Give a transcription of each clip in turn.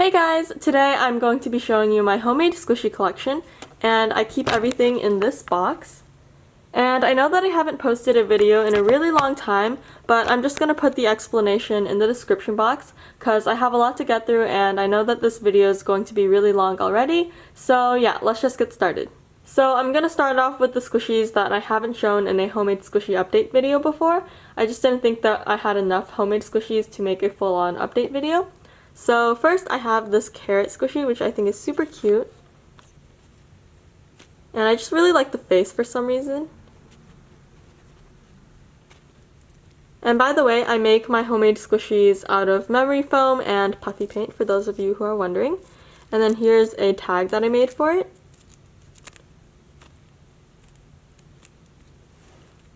Hey guys! Today I'm going to be showing you my homemade squishy collection, and I keep everything in this box. And I know that I haven't posted a video in a really long time, but I'm just going to put the explanation in the description box because I have a lot to get through and I know that this video is going to be really long already. So yeah, let's just get started. So I'm going to start off with the squishies that I haven't shown in a homemade squishy update video before. I just didn't think that I had enough homemade squishies to make a full-on update video. So first I have this carrot squishy, which I think is super cute. And I just really like the face for some reason. And by the way, I make my homemade squishies out of memory foam and puffy paint, for those of you who are wondering. And then here's a tag that I made for it.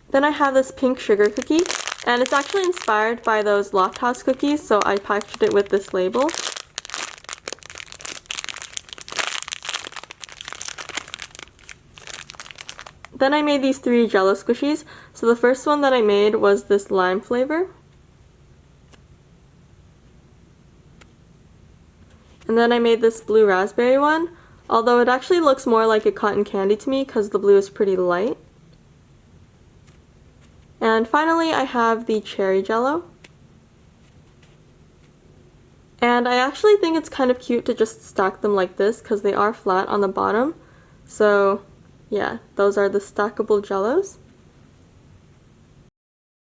Then I have this pink sugar cookie, and it's actually inspired by those Loft House cookies, so I packaged it with this label. Then I made these 3 Jello squishies. So the first one that I made was this lime flavor. And then I made this blue raspberry one, although it actually looks more like a cotton candy to me because the blue is pretty light. And finally I have the cherry Jello. And I actually think it's kind of cute to just stack them like this because they are flat on the bottom. So yeah, those are the stackable Jellos.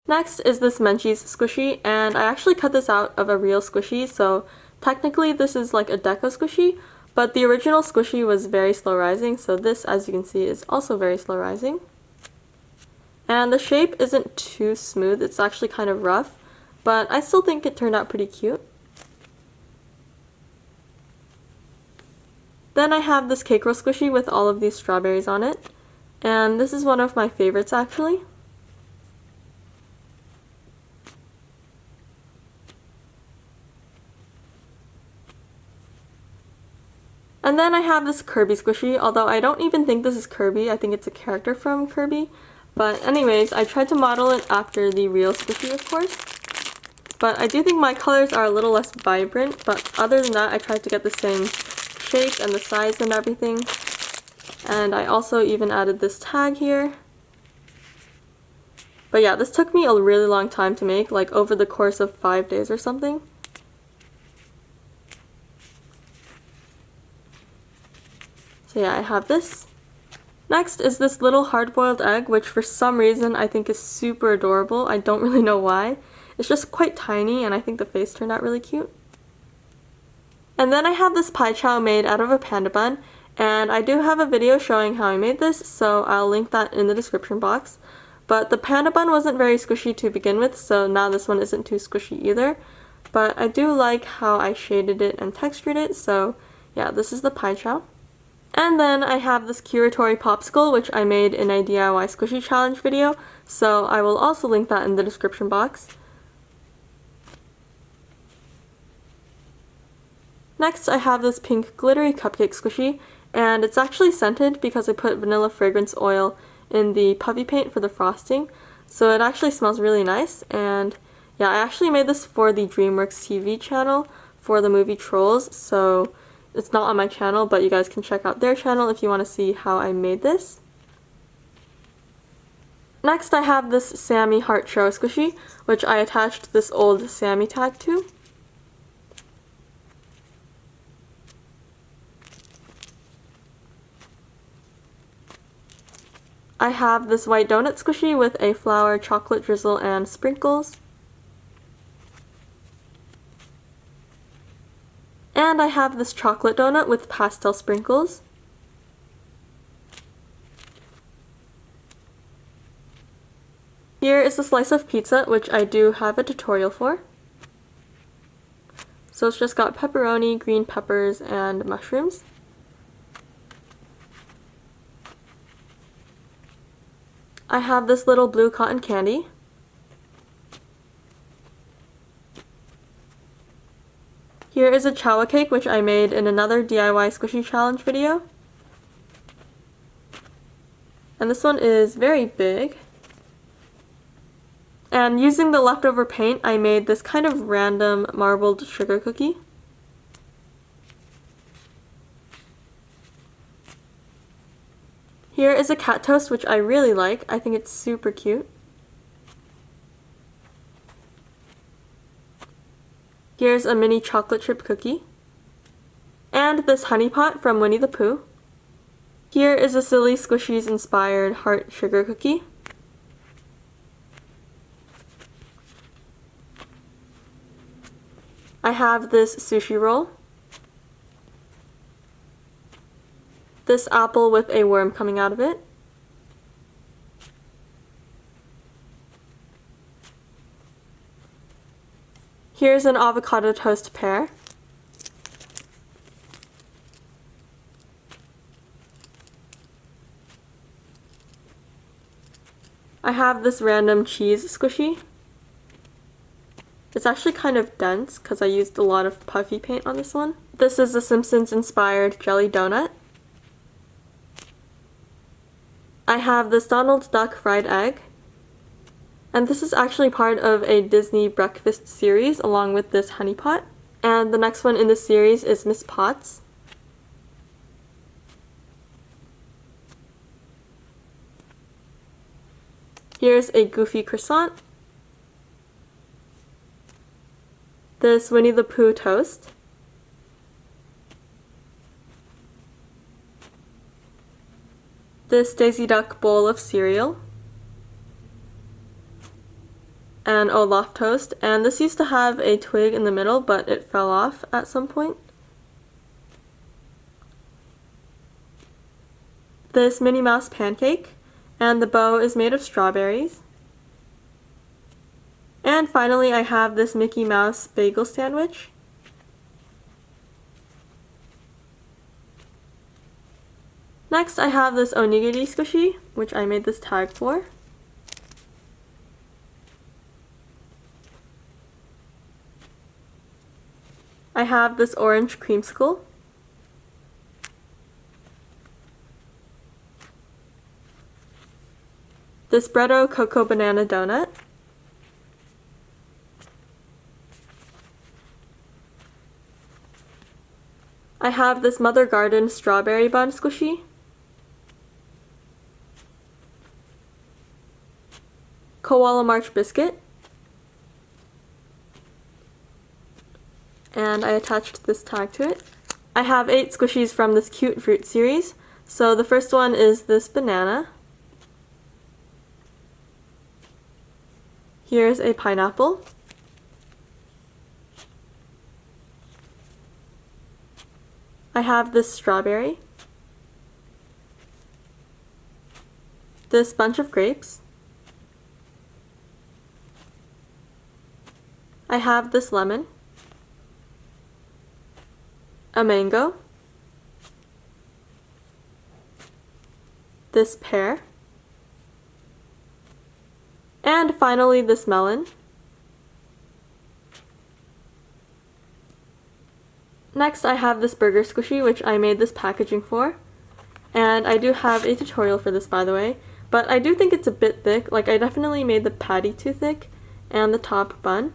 Next is this Menchie's squishy, and I actually cut this out of a real squishy, so technically this is like a Deco squishy, but the original squishy was very slow rising, so this, as you can see, is also very slow rising. And the shape isn't too smooth, it's actually kind of rough, but I still think it turned out pretty cute. Then I have this cake roll squishy with all of these strawberries on it, and this is one of my favorites actually. And then I have this Kirby squishy, although I don't even think this is Kirby, I think it's a character from Kirby. But anyways, I tried to model it after the real squishy, of course. But I do think my colors are a little less vibrant, but other than that I tried to get the same shape and the size and everything. And I also even added this tag here. But yeah, this took me a really long time to make, like over the course of 5 days or something. So yeah, I have this. Next is this little hard-boiled egg, which for some reason I think is super adorable. I don't really know why. It's just quite tiny and I think the face turned out really cute. And then I have this pie chow made out of a panda bun, and I do have a video showing how I made this, so I'll link that in the description box. But the panda bun wasn't very squishy to begin with, so now this one isn't too squishy either. But I do like how I shaded it and textured it, so yeah, this is the pie chow. And then I have this Curatori popsicle, which I made in a DIY squishy challenge video, so I will also link that in the description box. Next I have this pink glittery cupcake squishy, and it's actually scented because I put vanilla fragrance oil in the puffy paint for the frosting, so it actually smells really nice. And yeah, I actually made this for the DreamWorks TV channel for the movie Trolls, so it's not on my channel, but you guys can check out their channel if you want to see how I made this. Next I have this Sammy Heart Churro squishy, which I attached this old Sammy tag to. I have this white donut squishy with a flour, chocolate drizzle, and sprinkles. And I have this chocolate donut with pastel sprinkles. Here is a slice of pizza, which I do have a tutorial for. So it's just got pepperoni, green peppers, and mushrooms. I have this little blue cotton candy. Here is a chawa cake, which I made in another DIY squishy challenge video. And this one is very big. And using the leftover paint, I made this kind of random marbled sugar cookie. Here is a cat toast, which I really like. I think it's super cute. Here's a mini chocolate chip cookie. And this honey pot from Winnie the Pooh. Here is a silly squishies inspired heart sugar cookie. I have this sushi roll. This apple with a worm coming out of it. Here's an avocado toast pear. I have this random cheese squishy. It's actually kind of dense because I used a lot of puffy paint on this one. This is a Simpsons inspired jelly donut. I have this Donald Duck fried egg. And this is actually part of a Disney breakfast series along with this honey pot. And the next one in this series is Miss Potts. Here's a goofy croissant. This Winnie the Pooh toast. This Daisy Duck bowl of cereal. And Olaf toast. And this used to have a twig in the middle, but it fell off at some point. This Minnie Mouse pancake. And the bow is made of strawberries. And finally, I have this Mickey Mouse bagel sandwich. Next, I have this onigiri squishy, which I made this tag for. I have this orange creamsicle. This Bretto Cocoa Banana Donut. I have this Mother Garden Strawberry Bun Squishy. Koala March Biscuit. And I attached this tag to it. I have 8 squishies from this Cute Fruit series. So the first one is this banana. Here's a pineapple. I have this strawberry. This bunch of grapes. I have this lemon. A mango. This pear. And finally this melon. Next I have this burger squishy, which I made this packaging for. And I do have a tutorial for this, by the way. But I do think it's a bit thick. Like, I definitely made the patty too thick and the top bun.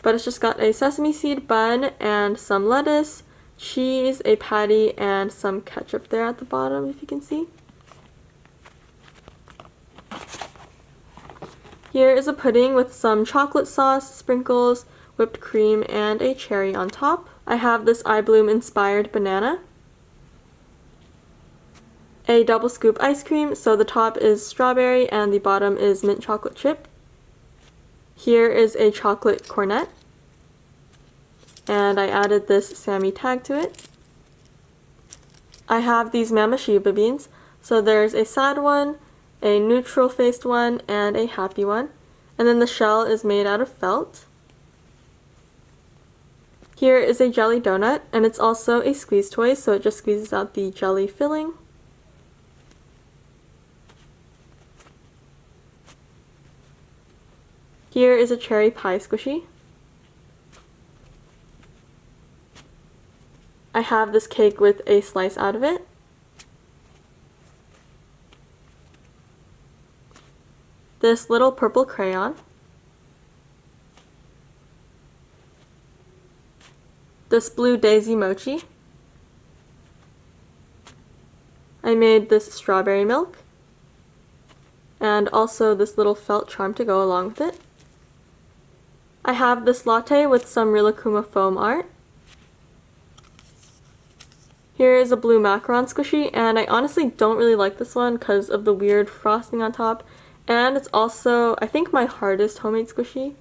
But it's just got a sesame seed bun and some lettuce, cheese, a patty, and some ketchup there at the bottom, if you can see. Here is a pudding with some chocolate sauce, sprinkles, whipped cream, and a cherry on top. I have this Eye Bloom inspired banana. A double scoop ice cream, so the top is strawberry and the bottom is mint chocolate chip. Here is a chocolate cornet. And I added this Sammy tag to it. I have these Mama Shiba beans. So there's a sad one, a neutral faced one, and a happy one. And then the shell is made out of felt. Here is a jelly donut, and it's also a squeeze toy, so it just squeezes out the jelly filling. Here is a cherry pie squishy. I have this cake with a slice out of it. This little purple crayon. This blue daisy mochi. I made this strawberry milk, and also this little felt charm to go along with it. I have this latte with some Rilakkuma foam art. Here is a blue macaron squishy, and I honestly don't really like this one because of the weird frosting on top, and it's also, I think, my hardest homemade squishy.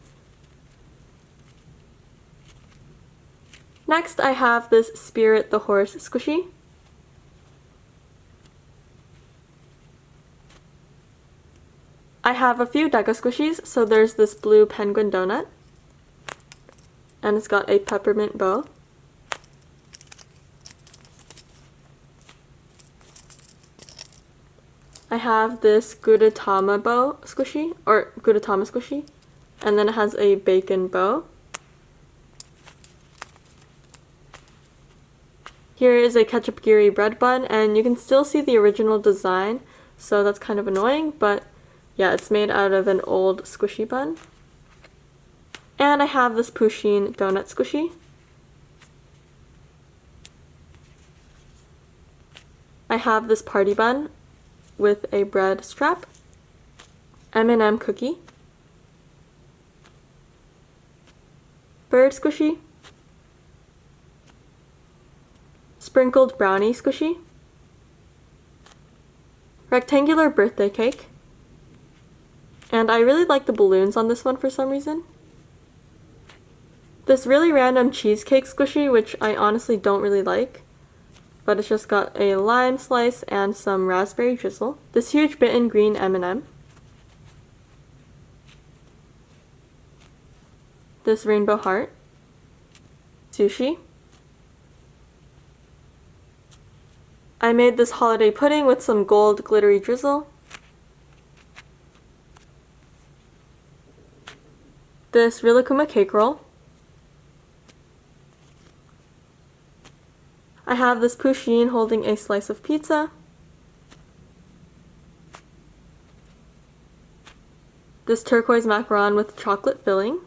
Next, I have this Spirit the Horse squishy. I have a few Deco squishies, so there's this blue penguin donut, and it's got a peppermint bow. I have this Gudetama bow squishy, or Gudetama squishy, and then it has a bacon bow. Here is a Ketchupgiri bread bun, and you can still see the original design, so that's kind of annoying, but yeah, it's made out of an old squishy bun. And I have this Pusheen donut squishy. I have this party bun with a bread strap, M&M cookie, bird squishy, sprinkled brownie squishy, rectangular birthday cake, and I really like the balloons on this one for some reason. This really random cheesecake squishy, which I honestly don't really like, but it's just got a lime slice and some raspberry drizzle. This huge bitten green M&M. This rainbow heart. Sushi. I made this holiday pudding with some gold glittery drizzle. This Rilakkuma cake roll. I have this Pusheen holding a slice of pizza. This turquoise macaron with chocolate filling.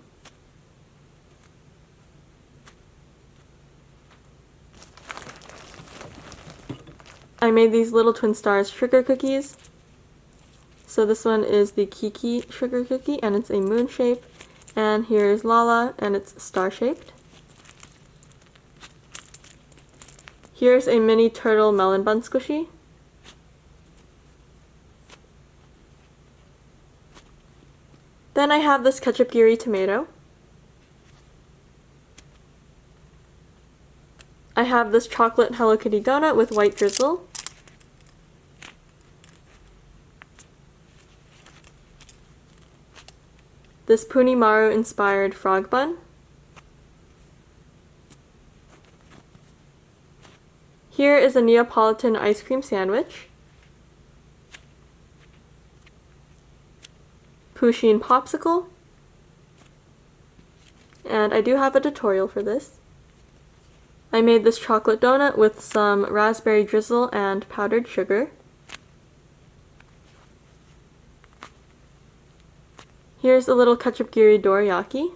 I made these little twin stars sugar cookies. So this one is the Kiki sugar cookie, and it's a moon shape. And here's Lala, and it's star shaped. Here's a mini turtle melon bun squishy. Then I have this Ketchupgiri tomato. I have this chocolate Hello Kitty donut with white drizzle. This Punimaru inspired frog bun. Here is a Neapolitan ice cream sandwich. Pusheen popsicle. And I do have a tutorial for this. I made this chocolate donut with some raspberry drizzle and powdered sugar. Here's a little Ketchupgiri dorayaki.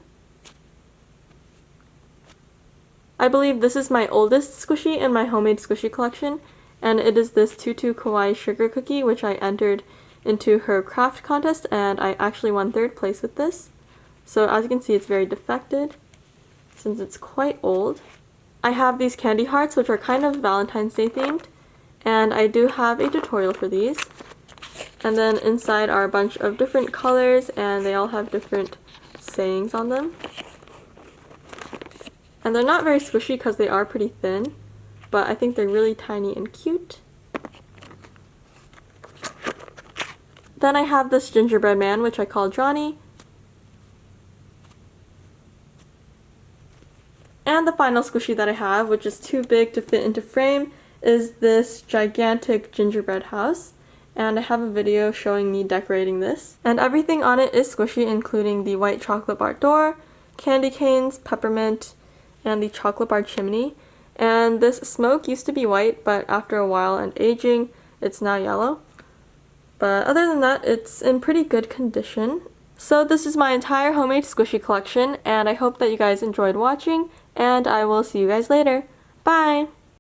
I believe this is my oldest squishy in my homemade squishy collection, and it is this Tutu Kawaii sugar cookie, which I entered into her craft contest, and I actually won 3rd place with this. So as you can see, it's very defected, since it's quite old. I have these candy hearts, which are kind of Valentine's Day themed, and I do have a tutorial for these. And then inside are a bunch of different colors, and they all have different sayings on them. And they're not very squishy because they are pretty thin, but I think they're really tiny and cute. Then I have this gingerbread man, which I call Johnny. And the final squishy that I have, which is too big to fit into frame, is this gigantic gingerbread house. And I have a video showing me decorating this. And everything on it is squishy, including the white chocolate bar door, candy canes, peppermint, and the chocolate bar chimney. And this smoke used to be white, but after a while and aging, it's now yellow. But other than that, it's in pretty good condition. So this is my entire homemade squishy collection, and I hope that you guys enjoyed watching, and I will see you guys later. Bye!